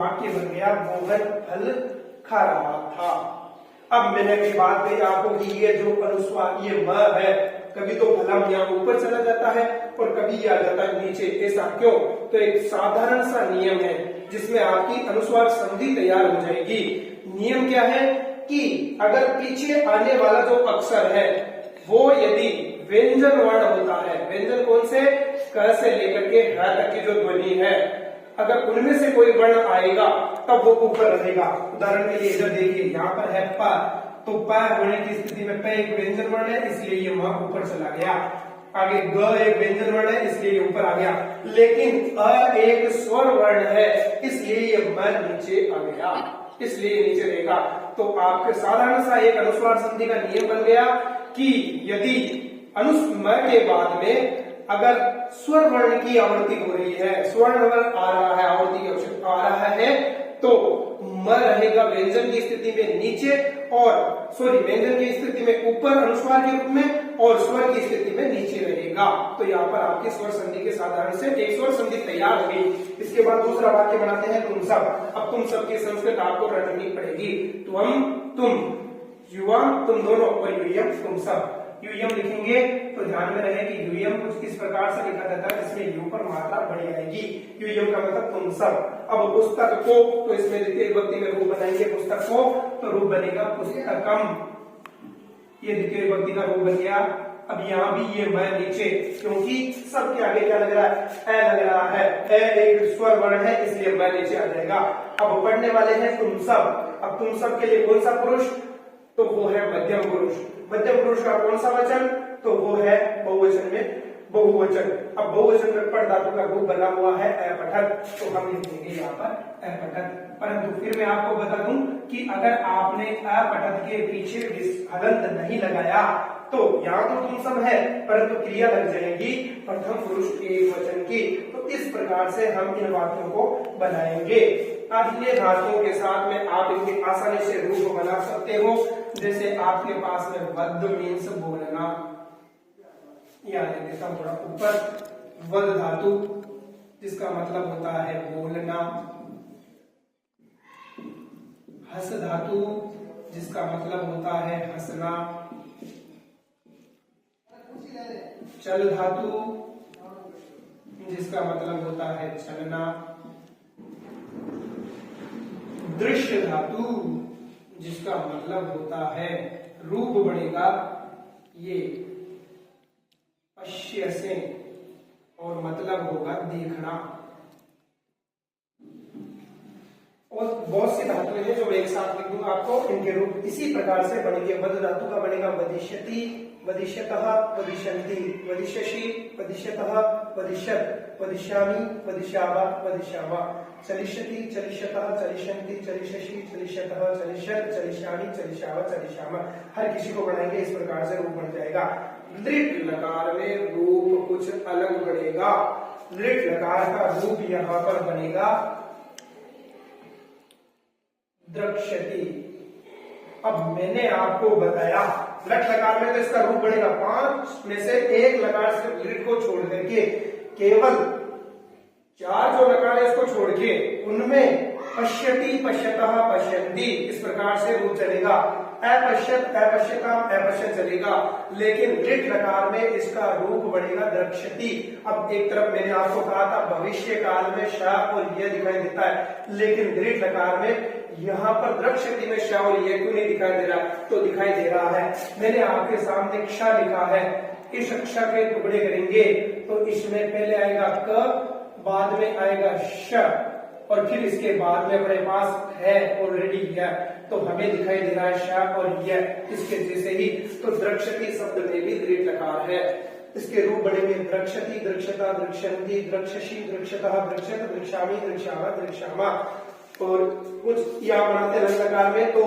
वाक्य बन गया मोहन फल खा रहा था। अब मैंने भी बात कही आपको कि ये जो अनुस्वार ये म है, कभी तो फलम यहाँ ऊपर चला जाता है और कभी ये आ जाता है नीचे। ऐसा क्यों? तो एक साधारण सा नियम है जिसमें आपकी अनुस्वार संधि तैयार हो जाएगी। नियम क्या है कि अगर पीछे आने वाला जो अक्षर है वो यदि व्यंजन वर्ण होता है, व्यंजन कौन से? क से लेकर के ह तक की जो ध्वनि है, अगर उनमें से कोई वर्ण आएगा तब वो ऊपर रहेगा। उदाहरण के लिए इधर देखिए, यहाँ पर है प, तो प होने की स्थिति में प एक व्यंजन वर्ण है इसलिए ये वहां ऊपर चला गया। आगे ग एक व्यंजन वर्ण है इसलिए ये ऊपर आ गया। लेकिन अ एक स्वर वर्ण है इसलिए ये म नीचे आ गया, इसलिए नीचे रहेगा। तो आपके साधारण सा एक अनुस्वार संधि का नियम बन गया कि यदि म के बाद में अगर स्वर वर्ण की आवृत्ति हो रही है, स्वर्ण वर्ण आ रहा है, आवृत्ति की अक्षर आ रहा है, तो म रहेगा व्यंजन की स्थिति में नीचे और व्यंजन की स्थिति में ऊपर अनुस्वार के रूप में और स्वर की स्थिति में नीचे रहेगा। तो यहाँ पर आपकी स्वर संधि के साधारण से एक स्वर संधि तैयार हो गई। इसके बाद दूसरा वाक्य बनाते हैं तुम सब। अब तुम सब की संस्कृत आपको रटनी पड़ेगी। तुम, तुम, युवा तुम दोनों और यूयम तुम सब। यूयम लिखेंगे तो ध्यान में रहे कि यूयम कुछ इस प्रकार से लिखा जाता है जिसमें यू पर मात्रा बढ़ी आएगी। यूयम का मतलब तुम सब। अब पुस्तक को, तो इसमें द्वितीय विभक्ति में रूप बनाएंगे पुस्तक को, तो रूप बनेगा पुस्तकम। ये द्वितीय विभक्ति का रूप बन गया। अब यहाँ भी ये मैं नीचे, क्योंकि सब के आगे क्या लग रहा है? ए लग रहा है। ए एक स्वर वर्ण है इसलिए मैं नीचे आ जाएगा। अब पढ़ने वाले हैं तुम सब। अब तुम सब के लिए कौन सा पुरुष? तो वो है मध्यम पुरुष। मध्यम पुरुष का कौन सा वचन? तो वो है बहुवचन में बहुवचन। अब बहुवचन में पठ धातु का रूप बना हुआ है अपठत, तो हम लिखेंगे यहाँ पर अपठत। परंतु फिर मैं आपको बता दूं कि अगर आपने अपठत के पीछे हलंत नहीं लगाया तो यहाँ तो तुम सब है परंतु क्रिया लग जाएगी प्रथम पुरुष एक वचन की। तो इस प्रकार से हम इन वाक्यों को बनाएंगे। अब ये धातुओं के साथ में आप इनके आसानी से रूप बना सकते हो। जैसे आपके पास में वध मीन्स बोलना, यहाँ ले देता हूं थोड़ा ऊपर। वध धातु जिसका मतलब होता है बोलना। हस धातु जिसका मतलब होता है हंसना। चल धातु जिसका मतलब होता है चलना। दृश्य धातु जिसका मतलब होता है रूप बढ़ेगा ये पश्य से और मतलब होगा देखना। और बहुत सी धातुएं हैं जो एक साथ लिख दूंगा आपको, इनके रूप इसी प्रकार से बनेंगे। वध धातु का बनेगा वदिष्यति, वदिष्यतः, वदिष्यन्ति, वदिष्यसि, वदिष्यतः, वदिष्यत्, वदिष्यामि, वदिष्यावा, वदिष्यामा। चलिष्यति, चलिष्यतः, चलिष्यन्ति, चलिष्यसि, चलिष्यतः, चलिष्यत्, चलिष्यामि, चलिष्यावा, चलिष्यामा। हर किसी को बनाएंगे इस प्रकार से रूप बन जाएगा। दृढ़ लकार में रूप कुछ अलग बनेगा। दृढ़ लकार का रूप यहाँ पर बनेगा द्रक्ष्यति। अब मैंने आपको बताया लट लकार में तो इसका रूप बढ़ेगा 5 में से एक लकार सिर्फ दृढ़ को छोड़ करके, केवल 4 जो लकार है इसको छोड़ के उनमें पश्यति, पश्यतः, पश्यन्ति इस प्रकार से रूप चलेगा। अपश्यत, अपश्यताम, अपश्यत चलेगा। लेकिन दृढ़ लकार में इसका रूप बढ़ेगा द्रक्ष्यति। अब एक तरफ मैंने आपको कहा था भविष्य काल में श और ये दिखाई देता है, लेकिन दृढ़ लकार में यहाँ पर द्रक्ष्यति में श और ये क्यों नहीं दिखाई दे रहा? तो दिखाई दे रहा है। मैंने आपके सामने क्ष लिखा है, इस अक्षर के टुकड़े करेंगे तो इसमें पहले आएगा क, बाद में आएगा श और फिर इसके बाद में अपने पास है ऑलरेडी यह, तो हमें दिखाई दे रहा है श और यह इसके जैसे ही। तो द्रक्ष्यति शब्द में भी दृढ़ लकार है। इसके रूप बनेंगे द्रक्ष्यति, दृक्ष्यता, दृक्ष्यन्ति, द्रक्ष्यसि, दृक्ष्यतः, दृक्ष्यत्, दृक्ष्यामि, दृक्ष्यामा, दृक्ष्यामा। और कुछ या बनाते हैं लकार में तो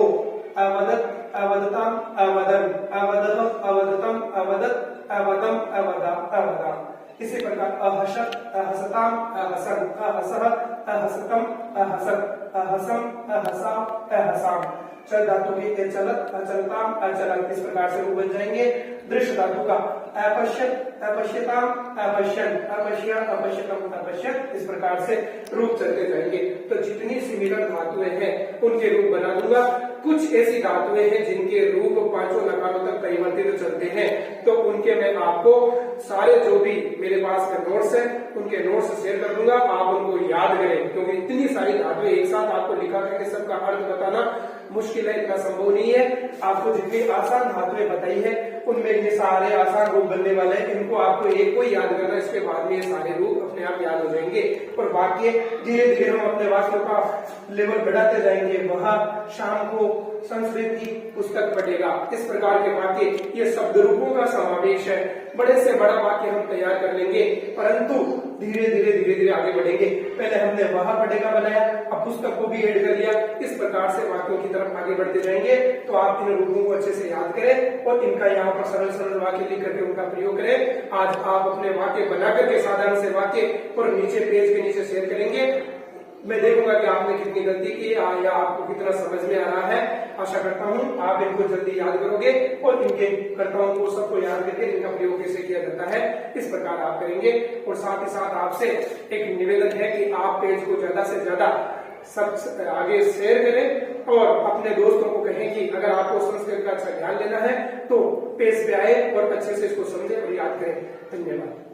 अवदत, अवदताम, अवदन, अवदतम, अवदतम, अवदत, अवदम, अवदा, अवदा। इसी प्रकार अहसत, अहसताम, अहसन, अहसह, अहसतम, अहसत, अहसम, अहसाम, अहसाम। चल धातु के चलत, अचलताम, अचलत, इस प्रकार से रूप बन जाएंगे। दृश्य धातु का अपश्यत, अपश्यताम, अपश्यन, अपश्य, अपश्यतम, अपश्यत, इस प्रकार से रूप चलते जाएंगे। तो जितनी सिमिलर धातुएं हैं उनके रूप बना दूंगा। कुछ ऐसी धातुएं हैं जिनके रूप पांचों नकारों तक परिवर्तित चलते हैं, तो उनके मैं आपको सारे जो भी मेरे पास में नोट्स हैं उनके नोट्स शेयर कर दूंगा, आप उनको याद करें, क्योंकि इतनी सारी धातुएं एक साथ आपको लिखा करके सबका अर्थ बताना मुश्किल है, इतना संभव नहीं है। आपको जितनी आसान धातुएं बताई है उनमें ये सारे आसान रूप बनने वाले हैं, इनको आपको एक को याद करना, इसके बाद में ये सारे रूप अपने आप याद हो जाएंगे और वाक्य धीरे धीरे हम अपने वाक्यों का लेवल बढ़ाते जाएंगे। वह शाम को संस्कृत की पुस्तक पढ़ेगा, इस प्रकार के वाक्य ये शब्द रूपों का समावेश है। बड़े से बड़ा वाक्य हम तैयार कर लेंगे, परंतु धीरे धीरे आगे बढ़ेंगे। पहले हमने वह पढ़ेगा बनाया, अब पुस्तक को भी ऐड कर लिया, इस प्रकार से वाक्यों की तरफ आगे बढ़ते जाएंगे। तो आप इन रूपों को अच्छे से याद करें और इनका यहाँ पर सरल सरल वाक्य लिख करके उनका प्रयोग करें। आज आप अपने वाक्य बना करके साधारण से वाक्य और नीचे पेज के नीचे शेयर करेंगे। मैं देखूंगा कि आपने कितनी गलती की या आपको कितना समझ में आ रहा है। आशा करता हूं आप इनको जल्दी याद करोगे और इनके कर्ताओं को सबको याद करके इनका प्रयोग कैसे किया जाता है इस प्रकार आप करेंगे। और साथ ही साथ आपसे एक निवेदन है कि आप पेज को ज्यादा से ज्यादा सब आगे शेयर करें और अपने दोस्तों को कहें कि अगर आपको संस्कृत का अच्छा ज्ञान लेना है तो पेज पे आए और अच्छे से इसको समझे और याद करें। धन्यवाद।